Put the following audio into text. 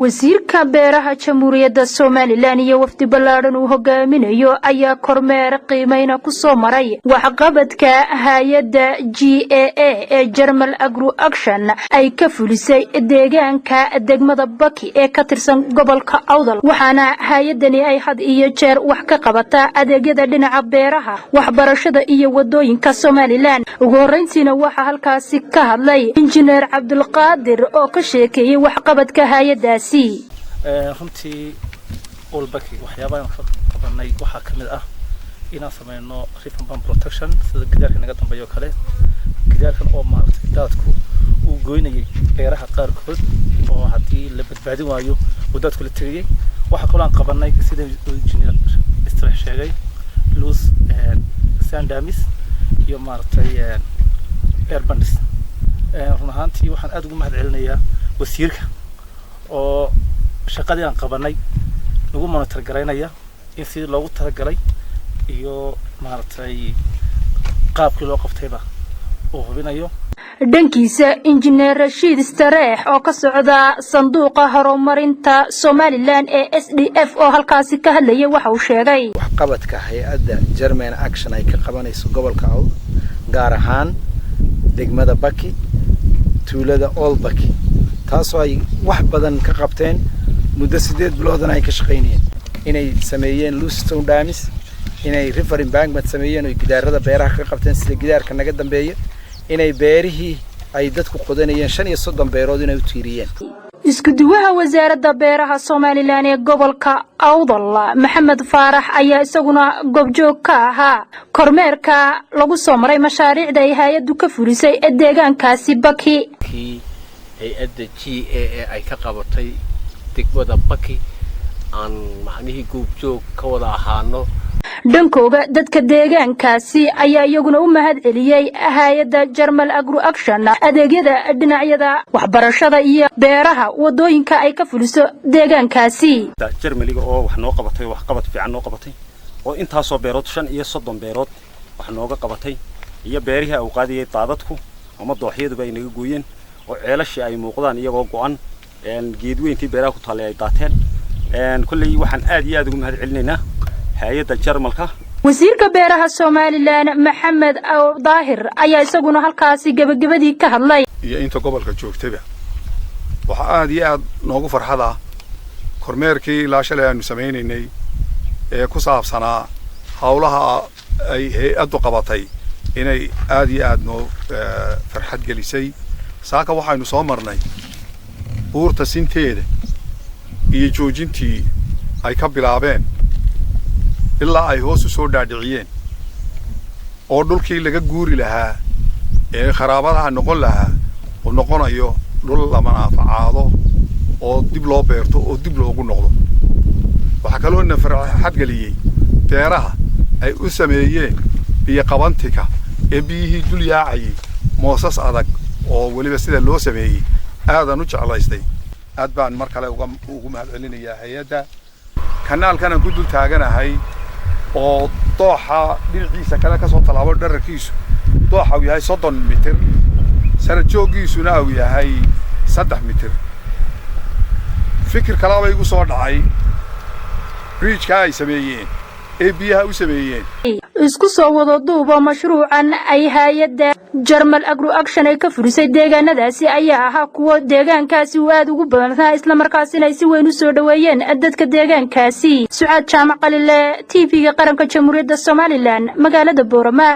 wasiirka beeraha jamhuuriyadda Soomaaliland iyo wafdi ballaaran uu hogaaminayo ayaa kormeer qiimeyn ku soo maray waxqabadka hay'adda GAA ee German Agro Action ay ka fulisay deegaanka degmada Baki ee ka tirsan gobolka Awdal waxaana hay'adani ay had iyo jeer wax ka qabataa adeegyada dhinaca beeraha waxbarashada iyo wadooyinka Soomaaliland ugu horeyntiina waxa halkaasi ka hadlay injineer Cabdulqaadir oo ka sheekeeyay waxqabadka hay'adda runtii Baki waxyaabaha qabanay waxa kamid ah inaan sameeyno reef and protection sida gidaarka naga dambeeyo kale gidaarkan oo maartay dadku uu gooynayay beeraha qaarkood oo hadii la badbaadin waayo wadadku la tagay waxa kale aan qabanay sida engineer istiraax sheegay loose sand damis iyo maartay airbandis run ahaantii waxaan aad ugu mahadcelinayaa wasiirka oo shaqadii aan qabanay lagu monitor gareynaya in si loogu talagalay iyo maartay qaabkii loo qabtayba oo hubinayo dhankiisa injineer Rashid Stareex oo ka socda sanduuqa horumarinta Soomaaliland ee SDF oo halkaasi ka hadlayay waxa uu sheegay waxqabadka hay'adda German Action ay ka qabanayso gobolka Awd gaar ahaan degmada Baki tuulada Baki taasoo ay wax badan ka qabteen muddo 8 biloodna ay ka shaqeynayeen inay sameeyeen loose stone damis inay river embankment sameeyeen oo gidaarada beeraha ka qabteen sida gidaarka naga dambeeya inay beerihii ay dadku qodanayeen 35 beerood inay u tiiriyeen isku duwaha wasaaradda beeraha Soomaaliland ee gobolka Awdal Maxamed Faarax ayaa isaguna goobjoog ka ahaa kormeerka lagu soo maray mashaariicda ay hay'addu ka fulisay deegaankaasi Baki hay'adda GAA ay ka qabatay degmada Baki aan macnaheedu goobjoog ka wada ahaano dhankooda dadka deegaankaasi ayaa iyaguna u mahad celiyay hay'adda German Agro Action adeegyada dhinacyada waxbarashada iyo beeraha wadooyinka ay ka fuliso deegaankaasi Germaniga oo wax noo qabatay wax qabad fiican noo qabatay oo intaas oo beerood 35 beerood wax nooga qabatay iyo beerihi ay qaadiyay daadadku ama dooxyadu bay naga gooyeen oo ceelashii ay muuqdaan iyagoo go'an geedweyntii beeraha ku taalay ay daateen kulli waxaan aad iyo aad ugu mahad celinaynaa hay'adda Jarmalka wasiirka beeraha Soomaaliland Maxamed Daahir ayaa isaguna halkaasi gabagabadii ka hadlay iyo inta gobolka joogtaba waxa aad iyo aad noogu farxada kormeerkii la shalay aanu sameeynay ee ku saabsanaa hawlaha ay hay'addu qabatay inay aad iyo aad noo farxad gelisay saaka waxaanu soo marnay buurta sinteeda iyo joojintii ay ka bilaabeen ilaa ay hoos u soo dhaadhiciyeen oo dhulkii laga guuri lahaa ee kharaabadaha noqon lahaa oo noqonayo dhul la manaafacaado oo dib loo beerto oo dib loogu noqdo waxa kale oo farxad geliyay beeraha ay u sameeyeen biyo qabantika ee biyihii dul yaacay moosas adag oo waliba sida loo sameeyay aadan u jeclaystay aad baan mar kale ugu mahad celinayaa hay'adda kanaalkan ku dul taaganahay oo dooxa dhinaciisa kale ka soo talaabo dhererkiisu dooxa uu yahay 30 mitir sare joogiisuna uu yahay 3 mitir fikir kale bay igu soo dhacay bridge-ka ay sameeyeen ee biyaha u sameeyeen isku soo wado duuba mashruucan ay hay'adda German Agro Action ay ka fulisay deegaanadaasi ayaa ahaa kuwa deegaankaasi uu aad ugu badanaa isla markaasina ay si weyn u soo dhaweeyeen dadka deegaankaasi Sucaad Jaamac Qalile TV-ga qaranka Jamhuuriyadda Soomaaliland magaalada Boorama